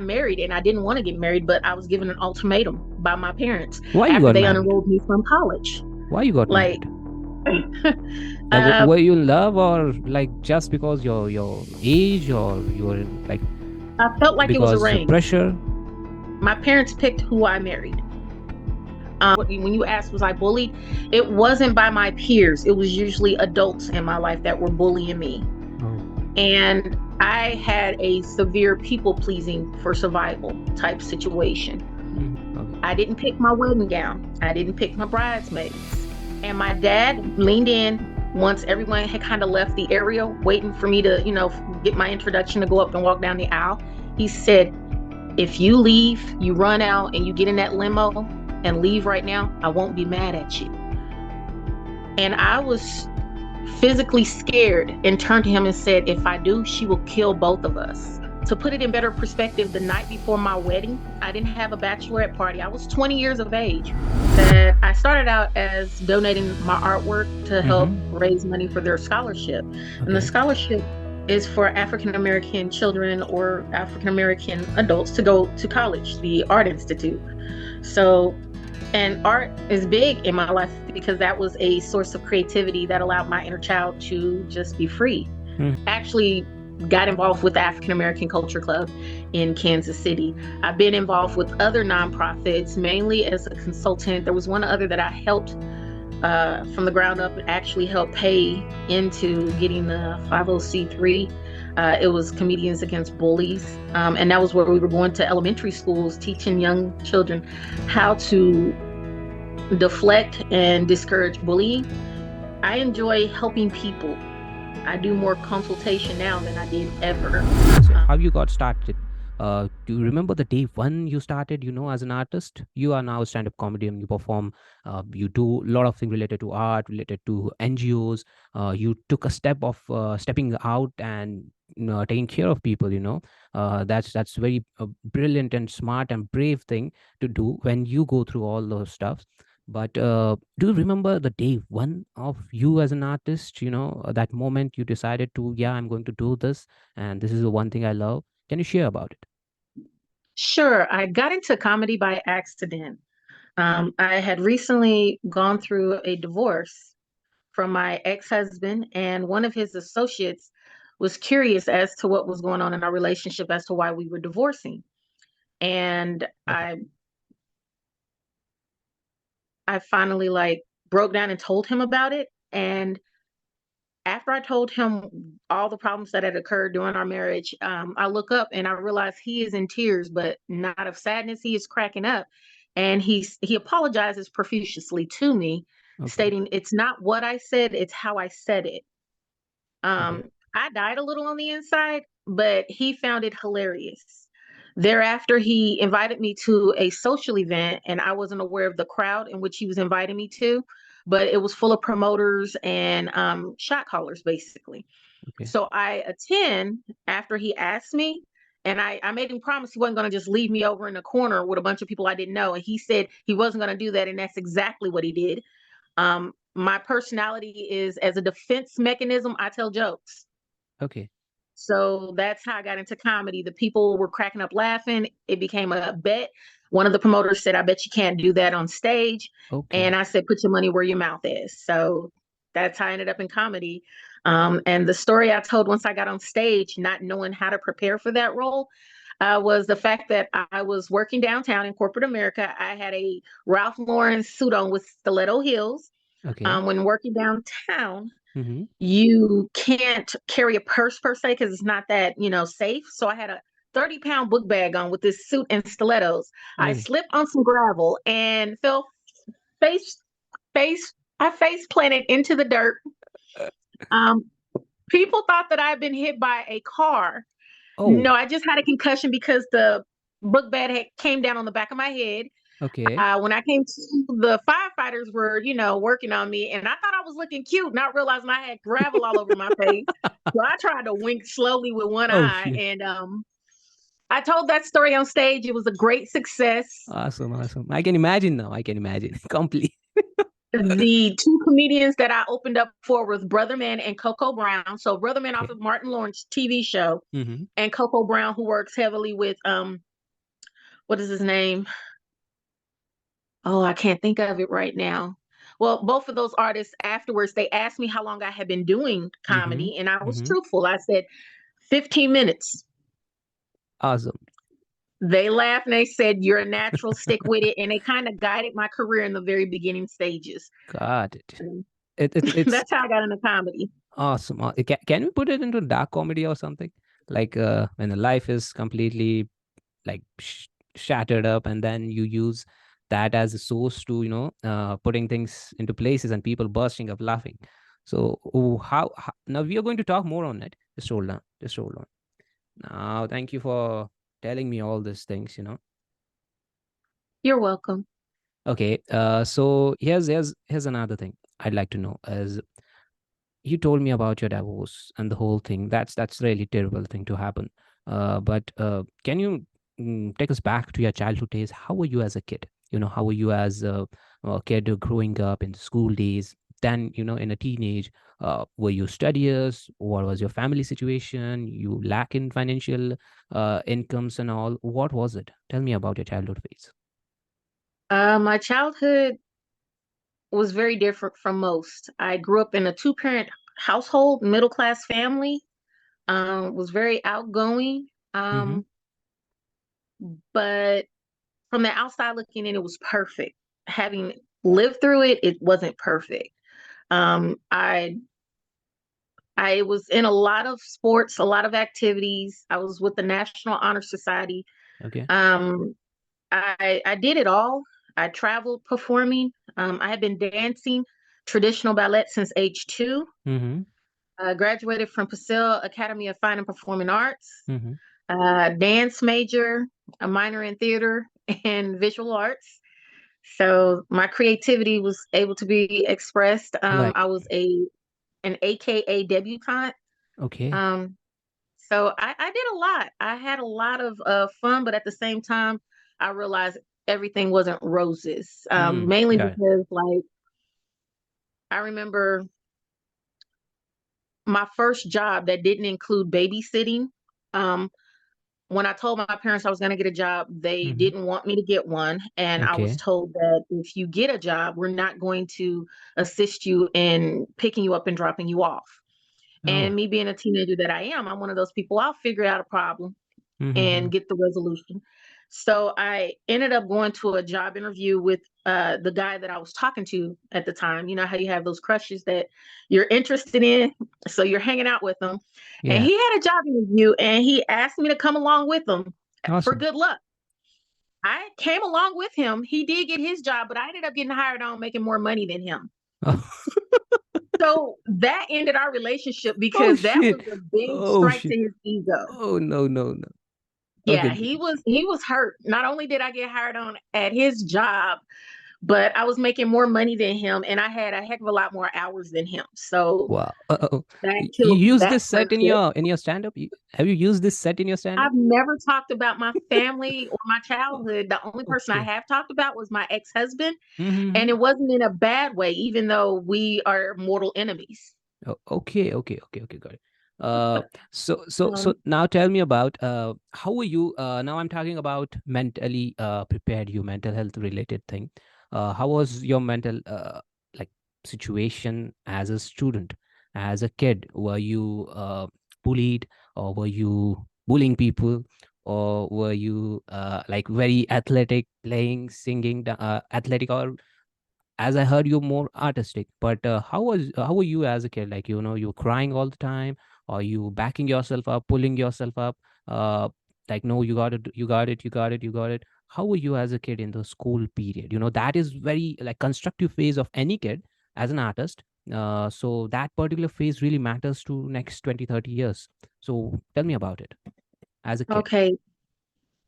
married and I didn't want to get married, but I was given an ultimatum by my parents Why you after got they married? unenrolled me from college. Why you got Like, married? Like, uh, were you in love, or like just because your age, or you were in, like, I felt like it was because of arranged. pressure? My parents picked who I married. When you asked, was I bullied? It wasn't by my peers. It was usually adults in my life that were bullying me. Oh. And I had a severe people pleasing for survival type situation. Okay. I didn't pick my wedding gown. I didn't pick my bridesmaids. And my dad leaned in once everyone had kind of left the area waiting for me to, get my introduction to go up and walk down the aisle. He said, if you leave, you run out and you get in that limo and leave right now, I won't be mad at you. And I was physically scared and turned to him and said, if I do, she will kill both of us. To put it in better perspective, the night before my wedding, I didn't have a bachelorette party. I was 20 years of age. That I started out as donating my artwork to help Mm-hmm. raise money for their scholarship. And the Okay. scholarship is for African American children or African American adults to go to college, the Art Institute. So, and art is big in my life because that was a source of creativity that allowed my inner child to just be free. Mm. Actually, got involved with the African American Culture Club in Kansas City. I've been involved with other nonprofits, mainly as a consultant. There was one other that I helped from the ground up and actually helped pay into getting the 50c3. It was Comedians Against Bullies. And that was where we were going to elementary schools, teaching young children how to deflect and discourage bullying. I enjoy helping people. I do more consultation now than I did ever. So, Um, how you got started? Do you remember the day one you started? As an artist, you are now a stand-up comedian. You perform. You do a lot of things related to art, related to NGOs. You took a step of stepping out and taking care of people. That's very brilliant and smart and brave thing to do when you go through all those stuff. But do you remember the day one of you as an artist? That moment you decided to, yeah, I'm going to do this, and this is the one thing I love. Can you share about it? sure, I got into comedy by accident. I had recently gone through a divorce from my ex-husband, and one of his associates was curious as to what was going on in our relationship as to why we were divorcing. And Okay. I finally like broke down and told him about it. And after I told him all the problems that had occurred during our marriage, I look up and I realize he is in tears, but not of sadness. He is cracking up, and he apologizes profusely to me, Okay. stating it's not what I said, it's how I said it. Okay. Um, I died a little on the inside, but he found it hilarious. Thereafter, he invited me to a social event, and I wasn't aware of the crowd in which he was inviting me to, but it was full of promoters and shot callers, basically. Okay. So I attend after he asked me, and I made him promise he wasn't going to just leave me over in a corner with a bunch of people I didn't know. And he said he wasn't going to do that, and that's exactly what he did. My personality is as a defense mechanism, I tell jokes. Okay. So that's how I got into comedy. The people were cracking up laughing. It became a bet. One of the promoters said, I bet you can't do that on stage. Okay. And I said, put your money where your mouth is. So that's how I ended up in comedy. And the story I told once I got on stage, not knowing how to prepare for that role, was the fact that I was working downtown in corporate America. I had a Ralph Lauren suit on with stiletto heels. Okay. When working downtown, Mm-hmm. you can't carry a purse per se because it's not that, safe. So I had a 30-pound book bag on with this suit and stilettos. I Oh. slipped on some gravel and fell face face I face planted into the dirt. Um, People thought that I had been hit by a car. Oh. No, I just had a concussion because the book bag came down on the back of my head. Okay. When I came to, the firefighters were, working on me, and I thought I was looking cute, not realizing I had gravel all over my face. So I tried to wink slowly with one Oh eye, shit. and I told that story on stage. It was a great success. Awesome. Awesome. I can imagine now. I can imagine completely. The two comedians that I opened up for was Brother Man and Coco Brown. So Brother Man off Okay. of Martin Lawrence TV show, Mm-hmm. and Coco Brown, who works heavily with what is his name? Oh, I can't think of it right now. Well, both of those artists afterwards, they asked me how long I had been doing Mm-hmm. comedy, and I was Mm-hmm. truthful. I said 15 minutes. Awesome. They laughed and they said, "You're a natural, stick with it." And they kind of guided my career in the very beginning stages. Got it. Mm. It's That's how I got into comedy. awesome. Can we put it into dark comedy or something? Like when the life is completely like shattered up, and then you use that as a source to putting things into places and people bursting up laughing. So how now we are going to talk more on it. Just hold on. Just hold on. Now, thank you for telling me all these things. You're welcome. Okay. So here's another thing I'd like to know is you told me about your divorce and the whole thing. That's really terrible thing to happen. But can you take us back to your childhood days? How were you as a kid? How were you as a kid growing up in the school days? Then, in a teenage, were you studious? What was your family situation? You lack in financial incomes and all. What was it? Tell me about your childhood phase. My childhood was very different from most. I grew up in a two-parent household, middle class family. Was very outgoing. Mm-hmm. But from the outside looking in, it was perfect. Having lived through it, it wasn't perfect. Um, I I was in a lot of sports, a lot of activities. I was with the National Honor Society. Okay. Um, I did it all. I traveled performing. I had been dancing traditional ballet since age 2. Mm-hmm. I graduated from Purcell Academy of Fine and Performing Arts. Mm-hmm. Dance major, a minor in theater and visual arts. So my creativity was able to be expressed. I Right. was an AKA debutante. Okay. Um, so I did a lot. I had a lot of fun, but at the same time, I realized everything wasn't roses. Mainly Got it. because, like, I remember my first job that didn't include babysitting. Um, when I told my parents I was going to get a job, they Mm-hmm. didn't want me to get one. And I was Okay. told that if you get a job, we're not going to assist you in picking you up and dropping you off. And Oh. me being a teenager that I am, I'm one of those people, I'll figure out a problem Mm-hmm. and get the resolution. So I ended up going to a job interview with the guy that I was talking to at the time. You know how you have those crushes that you're interested in, so you're hanging out with them. And Yeah. he had a job interview, and he asked me to come along with him for Awesome. good luck. I came along with him. He did get his job, but I ended up getting hired on making more money than him. Oh, So that ended our relationship oh because that shit. was a big Oh strike to shit. his ego. Oh no, no, no. Okay. Yeah, he was hurt. Not only did I get hired on at his job, but I was making more money than him and I had a heck of a lot more hours than him. So Wow. Uh-oh. that You killed use that this set in friendship. your stand-up? Have you used this set in your stand-up? I've never talked about my family or my childhood. The only person I Okay. have talked about was my ex-husband, and Mm-hmm. it wasn't in a bad way, even though we are mortal enemies. Oh, okay, okay, okay, okay, got it. Uh, so Um, now tell me about how are you? Now I'm talking about mentally prepared, you mental health related thing. How was your mental like situation as a student, as a kid? Were you bullied, or were you bullying people, or were you like very athletic, playing, singing, athletic, or as I heard, you're more artistic. But how were you as a kid? Like, you were crying all the time, or you backing yourself up, pulling yourself up? Uh, like, no, you got it, you got it, you got it, you got it. How were you as a kid in the school period? That is very like constructive phase of any kid as an artist. So that particular phase really matters to next 20, 30 years. So tell me about it as a kid. okay.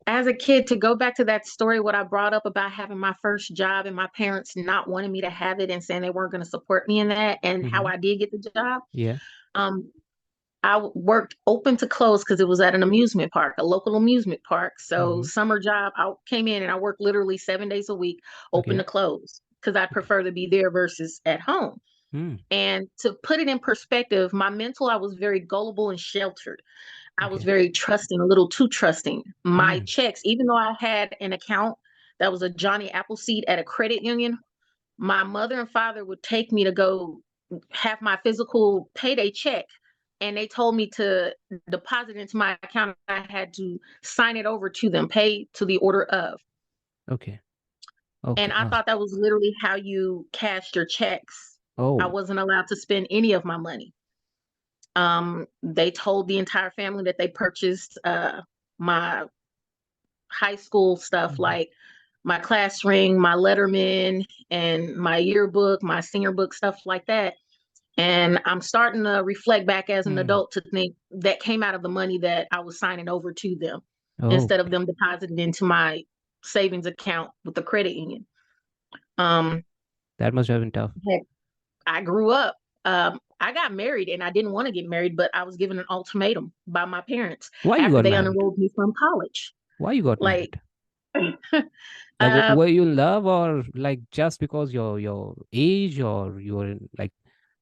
As a kid, to go back to that story, what I brought up about having my first job and my parents not wanting me to have it and saying they weren't going to support me in that, and how Mm-hmm. I did get the job. Yeah. Um, worked open to close because it was at an amusement park, a local amusement park. So Mm-hmm. summer job, I came in and I worked literally 7 days a week, open Okay. to close. because I prefer to be there versus at home. Mm, And to put it in perspective, my mental, I was very gullible and sheltered. I was okay. very trusting, a little too trusting. My Mm, checks, even though I had an account that was a Johnny Appleseed at a credit union, my mother and father would take me to go have my physical payday check. And they told me to deposit into my account. I had to sign it over to them, pay to the order of. okay. And Okay. I Awesome. thought that was literally how you cashed your checks. I Oh. wasn't allowed to spend any of my money. They told the entire family that they purchased my high school stuff, Mhm. like my class ring, my letterman, and my yearbook, my senior book, stuff like that. And I'm starting to reflect back as an Mm. adult to think that came out of the money that I was signing over to them Oh, instead of them depositing into my savings account with the credit union. Um, that must have been tough. heck, I grew up. I got married and I didn't want to get married, but I was given an ultimatum by my parents Why you after got they married? unenrolled me from college. Why you got Like, married? Like, uh, were you in love, or like just because your age, or you were in, like,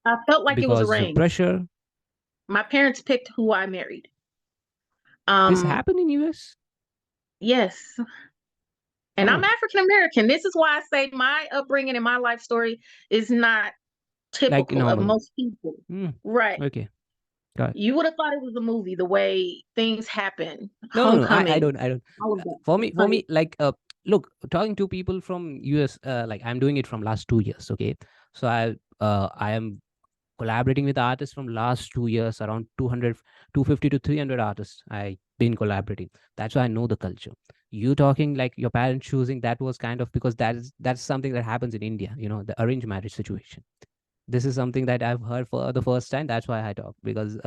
I felt like it was because of arranged. pressure? My parents picked who I married. This Um, happened in US? yes, and I'm Oh, African American. This is why I say my upbringing and my life story is not like typical of normal. most people. Mm. Right. Okay, got it. You would have thought it was a movie, the way things happen, No, no, no. I homecoming, don't. all of that. For Right. me, like, look, talking to people from US, like I'm doing it from last 2 years. Okay, so I am collaborating with artists from last 2 years, around 200, 250 to 300 artists I've been collaborating. That's why I know the culture. You talking like your parents choosing, that was kind of because that's something that happens in India, the arranged marriage situation. This is something that I've heard for the first time. That's why I talk, because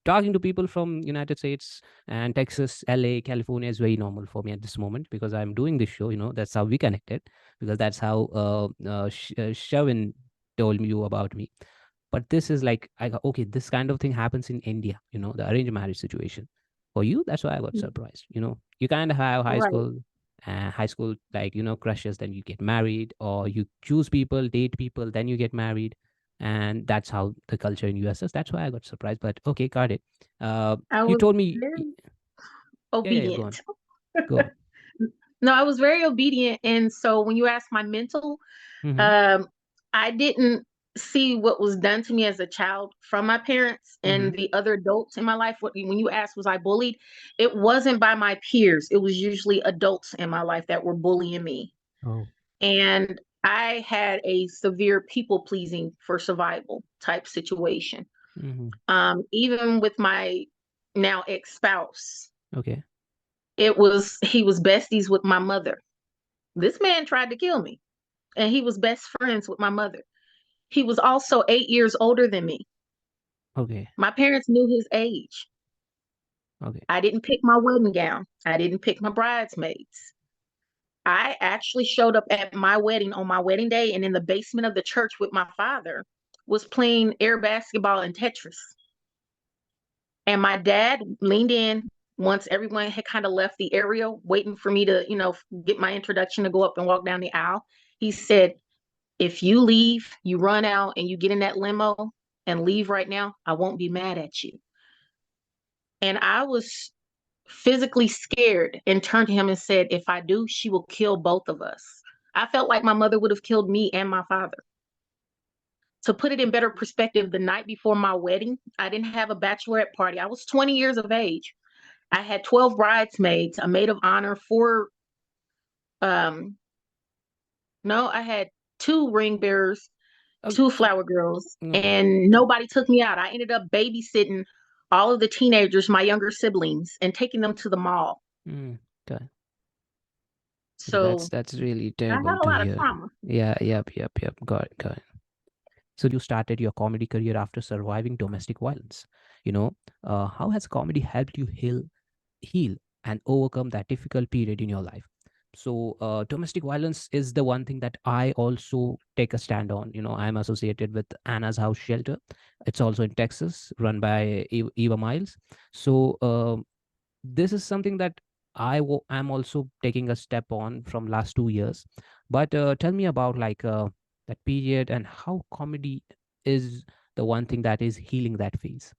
talking to people from United States and Texas, LA, California is very normal for me at this moment, because I'm doing this show. That's how we connected, because that's how Shavin told you about me. But this is like, I go, okay, this kind of thing happens in India, the arranged marriage situation. For you, that's why I got surprised. You kind of have Right. high school, like, crushes, then you get married, or you choose people, date people, then you get married. And that's how the culture in US is. That's why I got surprised. But okay, got it. I You was told me, very yeah, yeah, go on, obedient. go on. No, I was very obedient. And so when you ask my mental, Mm-hmm, um, I didn't see what was done to me as a child from my parents mm-hmm. and the other adults in my life. When you asked, was I bullied? It wasn't by my peers. It was usually adults in my life that were bullying me. Oh, And I had a severe people pleasing for survival type situation. mm-hmm. Even with my now ex spouse, Okay, he was besties with my mother. This man tried to kill me, and he was best friends with my mother. He was also 8 years older than me. okay, My parents knew his age. okay. I didn't pick my wedding gown. I didn't pick my bridesmaids. I actually showed up at my wedding on my wedding day, and in the basement of the church with my father was playing air basketball and Tetris. And my dad leaned in once everyone had kind of left the area, waiting for me to, get my introduction to go up and walk down the aisle. He said, if you leave, you run out and you get in that limo and leave right now, I won't be mad at you. And I was physically scared and turned to him and said, if I do, she will kill both of us. I felt like my mother would have killed me and my father. To put it in better perspective, the night before my wedding, I didn't have a bachelorette party. I was 20 years of age. I had 12 bridesmaids, a maid of honor, four, um, no, I had two ring bearers, Okay, two flower girls, okay. and nobody took me out. I ended up babysitting all of the teenagers, my younger siblings, and taking them to the mall. Mm, okay. Okay, So that's really I terrible had a to lot of hear. trauma. Yeah, yep. Got it, got it. So you started your comedy career after surviving domestic violence. How has comedy helped you heal and overcome that difficult period in your life? So domestic violence is the one thing that I also take a stand on. I'm associated with Anna's House Shelter. It's also in Texas, run by Eva Miles. So this is something that I'm also taking a step on from last 2 years. But tell me about like that period and how comedy is the one thing that is healing that phase.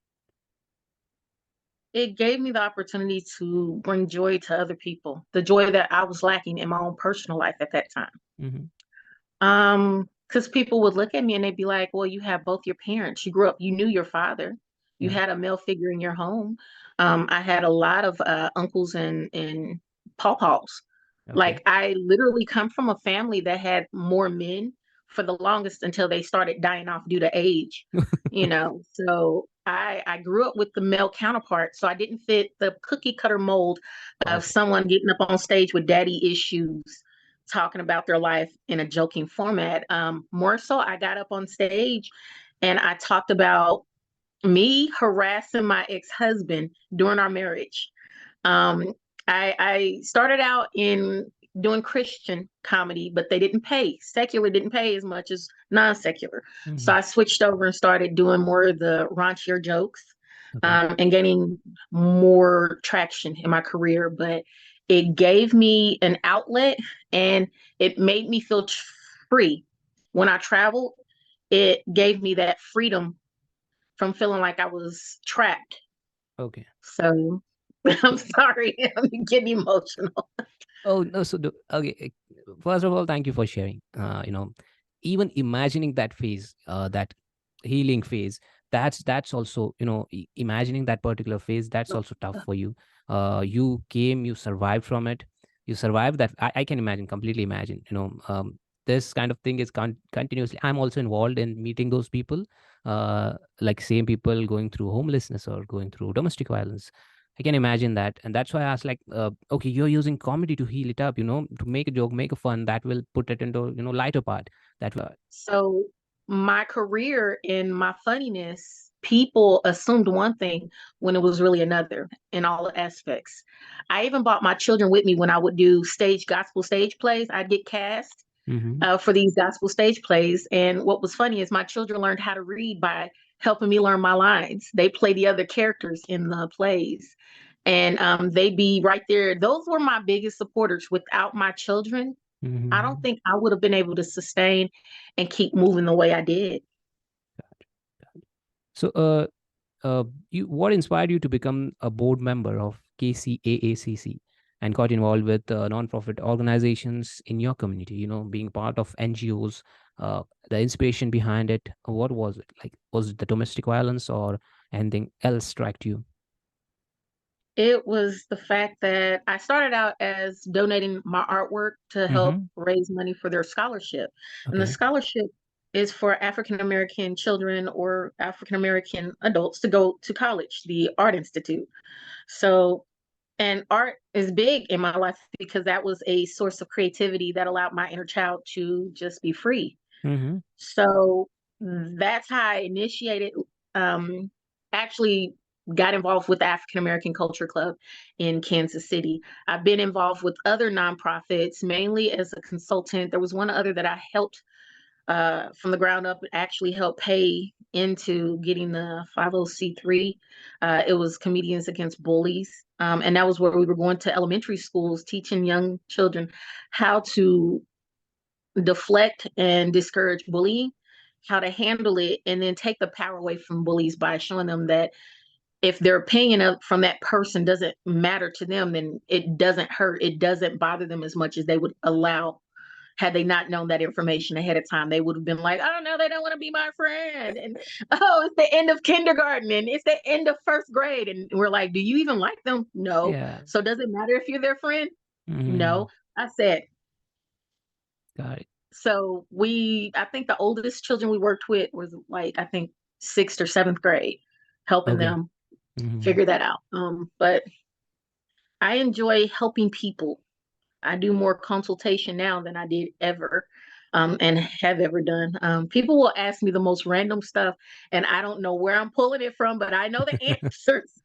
It gave me the opportunity to bring joy to other people, the joy that I was lacking in my own personal life at that time. Mm-hmm. Because people would look at me and they'd be like, well, you have both your parents. You grew up, you knew your father. You Yeah. had a male figure in your home. I had a lot of uncles and pawpaws. Okay. Like I literally come from a family that had more men for the longest until they started dying off due to age, you know. So I grew up with the male counterpart. So I didn't fit the cookie cutter mold of Okay. someone getting up on stage with daddy issues, talking about their life in a joking format. More so, I got up on stage and I talked about me harassing my ex-husband during our marriage. Um, I started out in doing Christian comedy, but they didn't pay. Secular didn't pay as much as non-secular. So Mm-hmm. I switched over and started doing more of the raunchier jokes, Okay. and gaining more traction in my career. But it gave me an outlet and it made me feel free. When I traveled, it gave me that freedom from feeling like I was trapped. Okay. So So I'm sorry, I'm getting emotional. oh no, so okay. First of all, thank you for sharing. Even imagining that phase, that healing phase, that's also, imagining that particular phase, that's also tough for you. You came, you survived from it, you survived that. I can imagine, completely imagine. This kind of thing is continuously. I'm also involved in meeting those people, like same people going through homelessness or going through domestic violence. I can imagine that. And that's why I asked, like, okay, you're using comedy to heal it up, to make a joke, make a fun that will put it into, lighter part. That will. So my career in my funniness, people assumed one thing when it was really another in all aspects. I even brought my children with me when I would do stage gospel stage plays. I'd get cast Mm-hmm. for these gospel stage plays. And what was funny is my children learned how to read by helping me learn my lines. They play the other characters in the plays. And they'd be right there. Those were my biggest supporters. Without my children, I don't Mm-hmm. think I would have been able to sustain and keep moving the way I did. So, what inspired you to become a board member of KCAACC and got involved with non-profit organizations in your community? Being part of NGOs, the inspiration behind it. What was it like? Was it the domestic violence or anything else struck you? It was the fact that I started out as donating my artwork to help Mm-hmm. raise money for their scholarship. And the Okay. scholarship is for African American children or African American adults to go to college, the Art Institute. So, and art is big in my life because that was a source of creativity that allowed my inner child to just be free. Mm-hmm. So that's how I initiated, um, actually got involved with the African American Culture Club in Kansas City. I've been involved with other nonprofits, mainly as a consultant. There was one other that I helped from the ground up, actually helped pay into getting the 50C3. It was Comedians Against Bullies. And that was where we were going to elementary schools, teaching young children how to deflect and discourage bullying, how to handle it, and then take the power away from bullies by showing them that if their opinion from that person doesn't matter to them, then it doesn't hurt. It doesn't bother them as much as they would allow had they not known that information ahead of time. They would have been like, oh no, they don't want to be my friend. And oh, it's the end of kindergarten and it's the end of first grade. And we're like, do you even like them? No. Yeah. So does it matter if you're their friend? Mm-hmm. No. I said, Got it. so I think the oldest children we worked with was like, I think sixth or seventh grade, helping Okay. them Mm-hmm. figure that out. But I enjoy helping people. I do more consultation now than I did ever, and have ever done. People will ask me the most random stuff, and I don't know where I'm pulling it from, but I know the answers.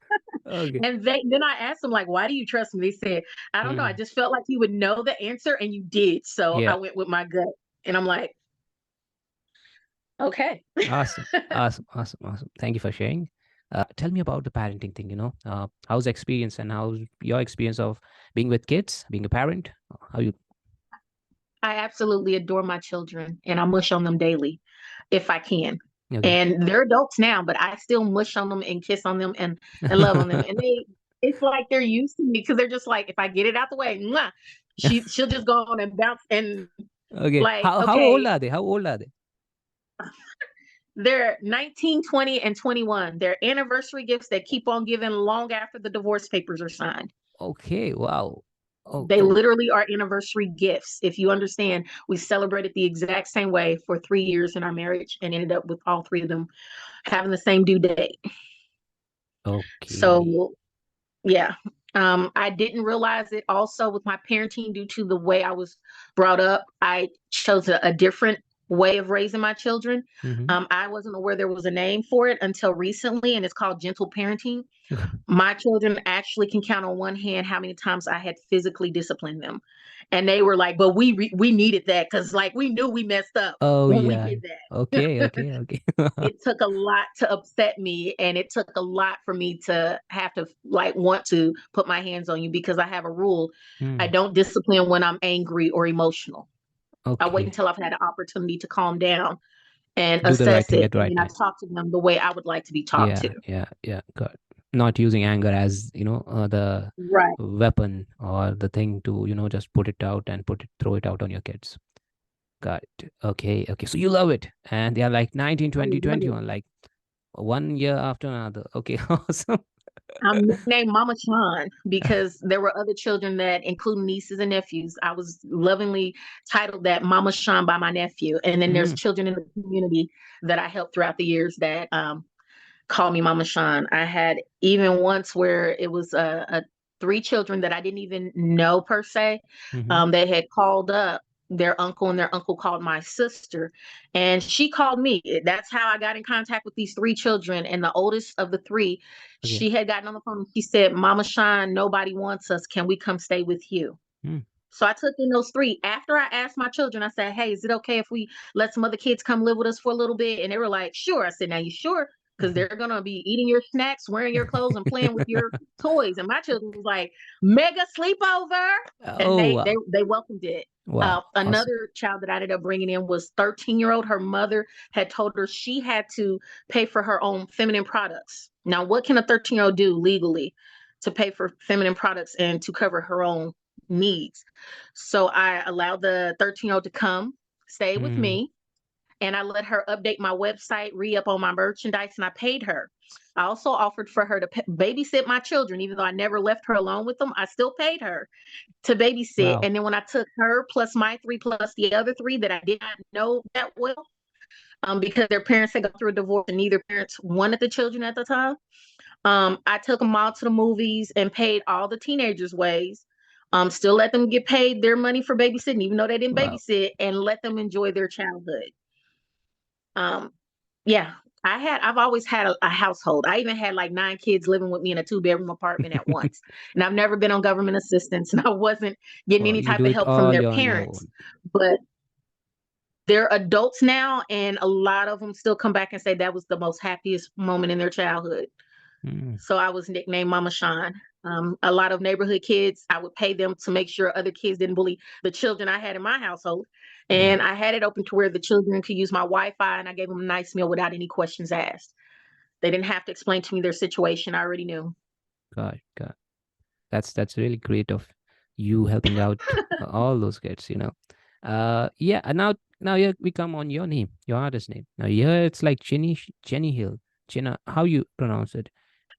Okay. And then I asked them, like, why do you trust me? They said, I don't know. I Mm. just felt like you would know the answer, and you did. So I Yeah. went with my gut. And I'm like, okay. Awesome. Awesome. Awesome. Awesome. Thank you for sharing. Tell me about the parenting thing. How's the experience and how's your experience of being with kids, being a parent? How you? I absolutely adore my children and I mush on them daily if I can. Okay. And they're adults now, but I still mush on them and kiss on them and love on them. And it's like they're used to me because they're just like, if I get it out the way, mwah, she'll just go on and bounce and Okay. like, How old okay, are they? How old are they? they're 19, 20, and 21. They're anniversary gifts that keep on giving long after the divorce papers are signed. Okay. Wow. Oh, They oh, literally are anniversary gifts. If you understand, we celebrated the exact same way for 3 years in our marriage and ended up with all three of them having the same due date. okay. So, yeah. I didn't realize it also with my parenting due to the way I was brought up. I chose a different way of raising my children. Mm-hmm. I wasn't aware there was a name for it until recently, and it's called gentle parenting. My children actually can count on one hand how many times I had physically disciplined them. And they were like, but we needed that because like we knew we messed up Oh when we yeah. did Okay. that. Okay. Okay. It took a lot to upset me and it took a lot for me to have to like want to put my hands on you because I have a rule. I Hmm. don't discipline when I'm angry or emotional. I wait Okay. until I've had an opportunity to calm down and Do the right assess thing it. at the And right then I time. talk to them the way I would like to be talked Yeah. to. Yeah. Yeah. Good. Not using anger as the Right. weapon or the thing to just put it out and throw it out on your kids. Got it. Okay. Okay. So you love it, and they are like 19, I 20, love it. 21, like one year after another. Okay. Awesome. I'm nicknamed Mama Sean because there were other children that, including nieces and nephews, I was lovingly titled that Mama Sean by my nephew. And then there's Mm, children in the community that I helped throughout the years that call me Mama Sean. I had even once where it was three children that I didn't even know per se. mm-hmm. They had called up their uncle, and their uncle called my sister, and she called me. That's how I got in contact with these three children. And the oldest of the three, Okay. she had gotten on the phone. And she said, "Mama Sean, nobody wants us. Can we come stay with you?" Mm, So I took in those three. After I asked my children, I said, "Hey, is it okay if we let some other kids come live with us for a little bit?" And they were like, "Sure." I said, "Now you sure?" Because mhm. they're gonna be eating your snacks, wearing your clothes, and playing with your toys. And my children was like, "Mega sleepover," and Oh they welcomed it. wow, awesome. Another child that I ended up bringing in was 13-year-old. Her mother had told her she had to pay for her own feminine products. Now, what can a 13-year-old do legally to pay for feminine products and to cover her own needs? So I allowed the 13-year-old to come stay with Mm, me, and I let her update my website, re-up on my merchandise, and I paid her. I also offered for her to babysit my children, even though I never left her alone with them. I still paid her to babysit. wow. And then when I took her plus my three plus the other three that I did not know that well, because their parents had gone through a divorce and neither parents wanted the children at the time, I took them all to the movies and paid all the teenagers' ways. Still let them get paid their money for babysitting, even though they didn't Wow. babysit, and let them enjoy their childhood. Um, yeah, I've always had a household. I even had like 9 kids living with me in a 2-bedroom apartment at once. And I've never been on government assistance and I wasn't getting Wow, any you type do of it help from all their on your parents. own. But they're adults now, and a lot of them still come back and say that was the most happiest moment in their childhood. Mm, So I was nicknamed Mama Sean. A lot of neighborhood kids, I would pay them to make sure other kids didn't bully the children I had in my household. yeah. And I had it open to where the children could use my Wi-Fi, and I gave them a nice meal without any questions asked. They didn't have to explain to me their situation. I already knew. God. That's really great of you helping out all those kids. Yeah, and now here we come on your name, your artist name. Now here it's like Jenny Hill. Jenna, how you pronounce it?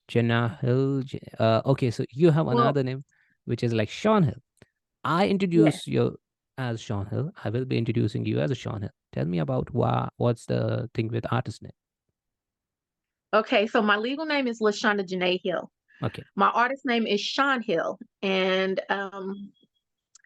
Jenna Hill. Okay, so you have Well, another name which is like Sean Hill. I yeah. introduce you as Sean Hill. I will be introducing you as a Sean Hill. Tell me about what's the thing with artist name? Okay, so my legal name is LaShonda Janae Hill. Okay. My artist name is Sean Hill. And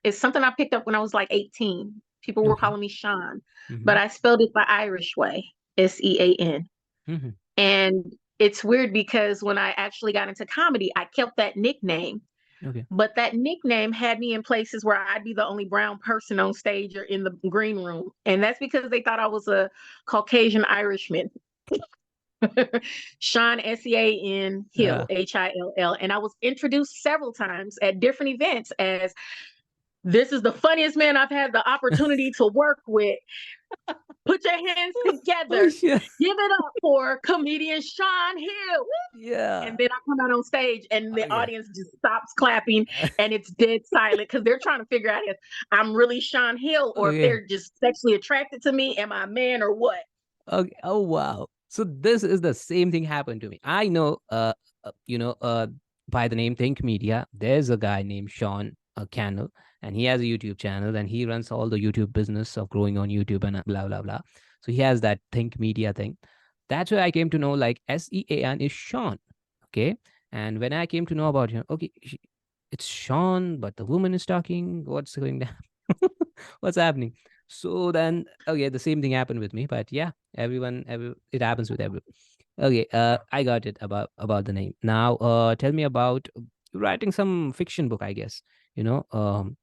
it's something I picked up when I was like 18. People were Okay. calling me Sean, Mm-hmm. but I spelled it the Irish way, Sean. Mm-hmm. And it's weird because when I actually got into comedy, I kept that nickname, Okay. but that nickname had me in places where I'd be the only brown person on stage or in the green room. And that's because they thought I was a Caucasian Irishman. Sean Sean Uh, Hill, Hill. And I was introduced several times at different events as this is the funniest man I've had the opportunity to work with. Put your hands oh together. shit. Give it up for comedian Sean Hill. Yeah. And then I come out on stage and the Okay. audience just stops clapping and it's dead silent because they're trying to figure out if I'm really Sean Hill or if Okay. they're just sexually attracted to me. Am I a man or what? Okay. Oh wow. So this is the same thing happened to me. I know by the name Think Media, there's a guy named Sean Cannell, and he has a YouTube channel and he runs all the YouTube business of growing on YouTube and blah blah blah. So he has that Think Media thing. That's where I came to know like Sean is Sean. Okay. And when I came to know about him, okay, it's Sean, but the woman is talking. What's going down? What's happening? So then, okay, the same thing happened with me. But yeah, it happens with everyone. Okay, I got it about the name. Now, tell me about writing some fiction book. I guess you know.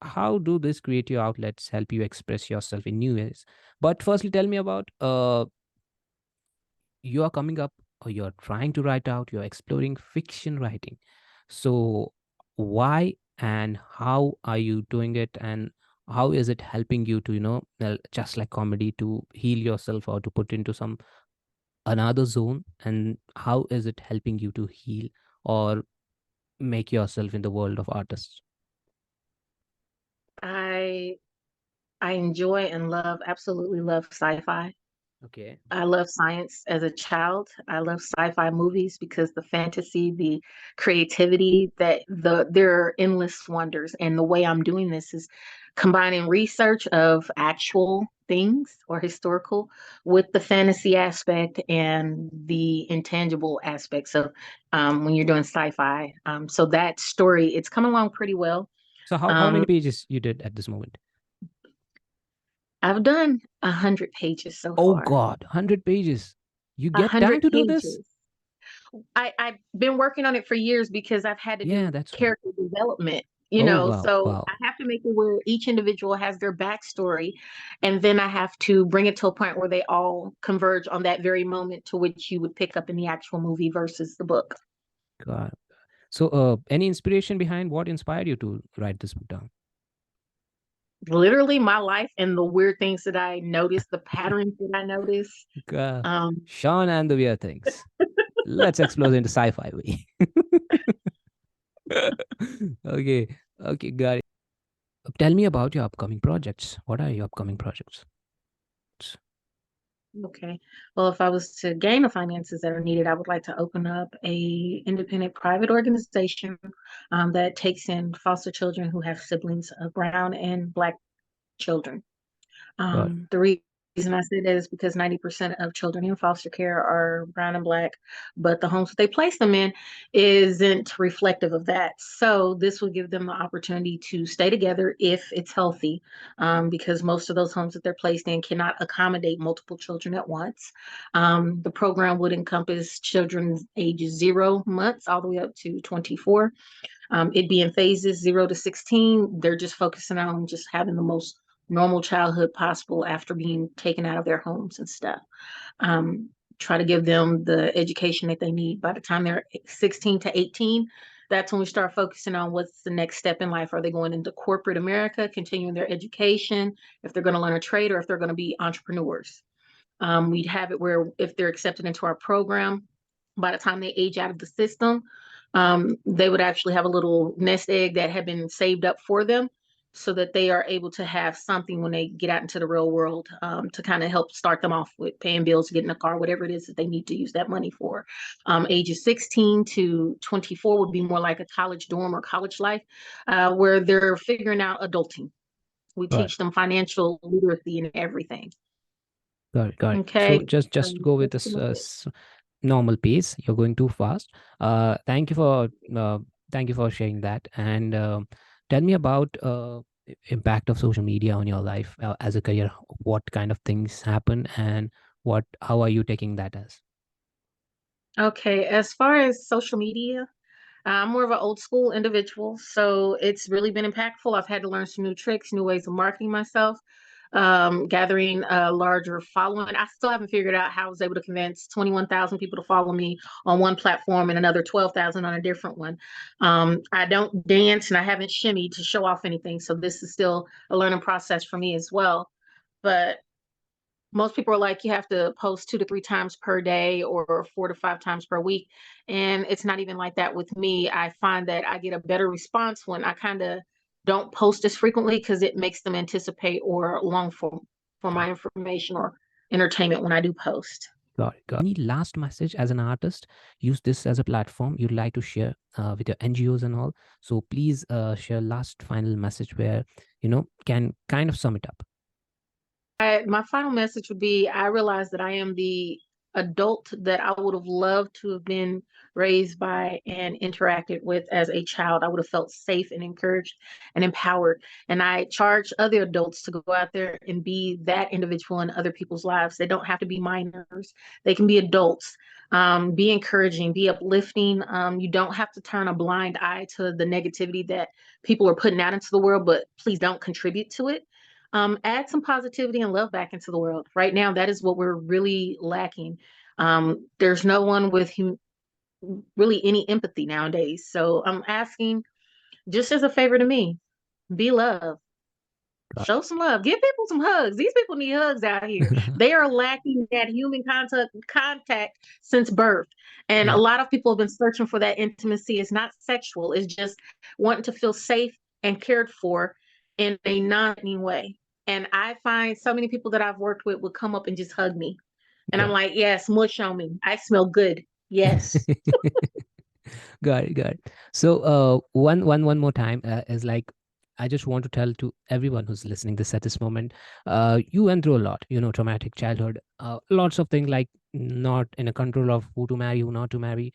How do these creative outlets help you express yourself in new ways? But firstly, tell me about you are coming up or you're trying to write out, you're exploring fiction writing. So, why and how are you doing it? And how is it helping you to, just like comedy, to heal yourself or to put into some another zone? And how is it helping you to heal or make yourself in the world of artists? I I enjoy and absolutely love sci-fi. Okay, I love science as a child. I love sci-fi movies because the fantasy, the creativity, there are endless wonders. And the way I'm doing this is combining research of actual things or historical with the fantasy aspect and the intangible aspects of when you're doing sci-fi. So that story, it's coming along pretty well. so how Um, many pages you did at this moment? I've done 100 pages so Oh far. God, 100 pages. You A get time hundred to do this? pages. I've been working on it for years because I've had to Yeah, do that's why. character development, Oh wow, so wow. I have to make it where each individual has their backstory, and then I have to bring it to a point where they all converge on that very moment to which you would pick up in the actual movie versus the book. God. So, any inspiration behind what inspired you to write this book down? Literally my life and the weird things that I notice, the patterns that I notice. Uh, Um, Sean and the Weird Things. Let's explore into sci-fi way. Okay, okay, got it. Tell me about your upcoming projects. What are your upcoming projects? Okay. Well, if I was to gain the finances that are needed, I would like to open up a independent private organization that takes in foster children who have siblings of brown and black children. Got it. The reason I say that is because 90% of children in foster care are brown and black, but the homes that they place them in isn't reflective of that. So this will give them the opportunity to stay together if it's healthy, because most of those homes that they're placed in cannot accommodate multiple children at once. The program would encompass children ages 0 months all the way up to 24. It'd be in phases 0 to 16. They're just focusing on just having the most normal childhood possible after being taken out of their homes and stuff. Um, Try to give them the education that they need. By the time they're 16 to 18, that's when we start focusing on what's the next step in life. Are they going into corporate America, continuing their education, if they're going to learn a trade, or if they're going to be entrepreneurs? We'd have it where if they're accepted into our program, by the time they age out of the system, they would actually have a little nest egg that had been saved up for them so that they are able to have something when they get out into the real world, to kind of help start them off with paying bills, getting a car, whatever it is that they need to use that money for. Ages 16 to 24 would be more like a college dorm or college life, where they're figuring out adulting. We Got it. teach them financial literacy and everything. Got it. Got it. So Okay. just go with That's this pretty much it. normal pace. You're going too fast. Thank you for sharing that. And tell me about impact of social media on your life as a career. What kind of things happen, and how are you taking that as? Okay, as far as social media, I'm more of an old school individual, so it's really been impactful. I've had to learn some new tricks, new ways of marketing myself. gathering a larger following. I still haven't figured out how I was able to convince 21,000 people to follow me on one platform and another 12,000 on a different one. I don't dance and I haven't shimmied to show off anything. So this is still a learning process for me as well. But most people are like, you have to post 2 to 3 times per day or 4 to 5 times per week. And it's not even like that with me. I find that I get a better response when I kind of don't post as frequently because it makes them anticipate or long for my information or entertainment when I do post. Got it. Any last message as an artist? Use this as a platform you'd like to share with your NGOs and all. So please share last final message where, can kind of sum it up. My final message would be I realize that I am the adult that I would have loved to have been raised by and interacted with as a child. I would have felt safe and encouraged and empowered. And I charge other adults to go out there and be that individual in other people's lives. They don't have to be minors, they can be adults. Be encouraging, be uplifting. You don't have to turn a blind eye to the negativity that people are putting out into the world, but please don't contribute to it. Add some positivity and love back into the world. Right now, that is what we're really lacking. There's no one with really any empathy nowadays. So I'm asking, just as a favor to me, be love. Show some love. Give people some hugs. These people need hugs out here. They are lacking that human contact since birth. And a Yeah. lot of people have been searching for that intimacy. It's not sexual, it's just wanting to feel safe and cared for in a non-threatening way. And I find so many people that I've worked with would come up and just hug me. And I'm Got like, yes, mush on me. I smell good. Yes. Got it, got it. So one more time is like, I just want to tell to everyone who's listening this at this moment, you went through a lot, traumatic childhood, lots of things, like not in a control of who to marry, who not to marry,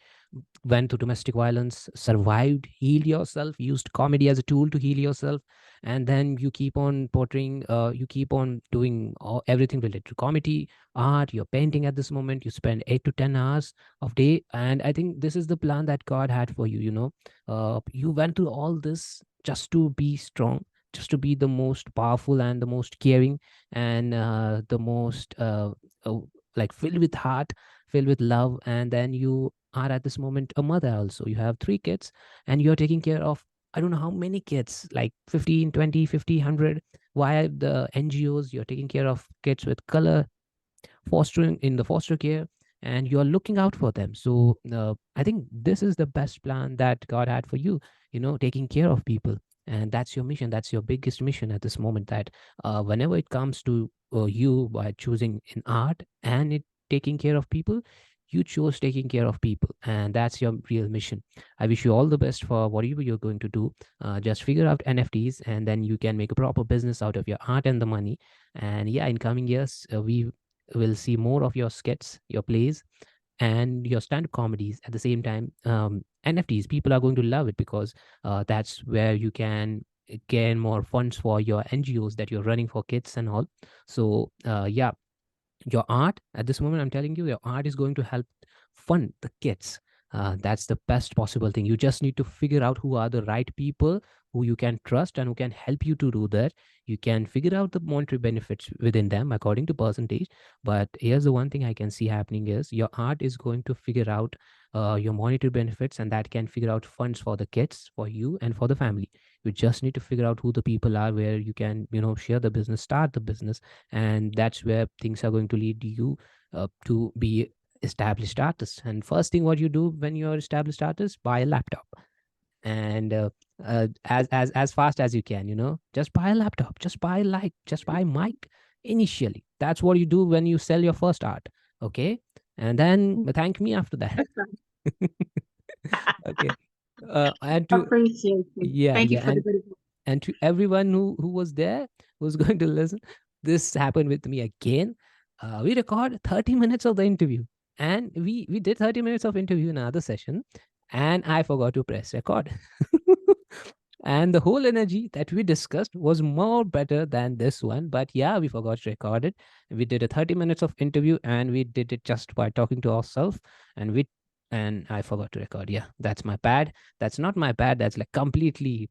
went to domestic violence, survived, healed yourself, used comedy as a tool to heal yourself, and then you keep on portraying, you keep on doing everything related to comedy, art, you're painting at this moment, you spend 8 to 10 hours of day, and I think this is the plan that God had for you. You went through all this just to be strong, just to be the most powerful and the most caring, and the most uh, like filled with heart, filled with love, and then you are at this moment a mother also. You have 3 kids and you're taking care of, I don't know how many kids, like 15, 20, 50, 100, via the NGOs. You're taking care of kids with color, fostering in the foster care, and you're looking out for them. So I think this is the best plan that God had for you, taking care of people. And that's your mission, that's your biggest mission at this moment, that whenever it comes to you, by choosing in art and it taking care of people, you chose taking care of people, and that's your real mission. I wish you all the best for whatever you're going to do. Just figure out NFTs, and then you can make a proper business out of your art and the money. And yeah, in coming years, we will see more of your skits, your plays, and your stand-up comedies at the same time. NFTs, people are going to love it, because that's where you can gain more funds for your NGOs that you're running for kids and all. So yeah, your art at this moment, I'm telling you, your art is going to help fund the kids. That's the best possible thing. You just need to figure out who are the right people who you can trust and who can help you to do that. You can figure out the monetary benefits within them according to percentage. But here's the one thing I can see happening is your art is going to figure out your monetary benefits, and that can figure out funds for the kids, for you, and for the family. You just need to figure out who the people are, where you can, share the business, start the business, and that's where things are going to lead you to be established artist. And first thing what you do when you're established artist, buy a laptop, and as fast as you can, just buy a laptop, just buy light, just buy mic initially. That's what you do when you sell your first art. Okay, and then thank me after that. Okay. And to Appreciate you. yeah, Thank you yeah, for the good. and to everyone who was there, who's going to listen, this happened with me again. We record 30 minutes of the interview, and we did 30 minutes of interview in another session, and I forgot to press record. And the whole energy that we discussed was more better than this one, but yeah, we forgot to record it. We did a 30 minutes of interview, and we did it just by talking to ourselves, and I forgot to record. Yeah, that's my bad. That's not my bad, that's like completely,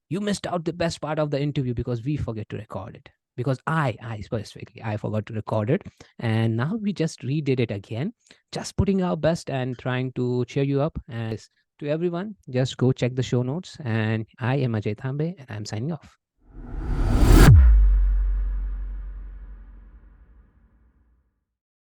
you missed out the best part of the interview because we forget to record it. because I specifically, I forgot to record it. And now we just redid it again, just putting our best and trying to cheer you up. And to everyone, just go check the show notes. And I am Ajay Thambe, and I'm signing off.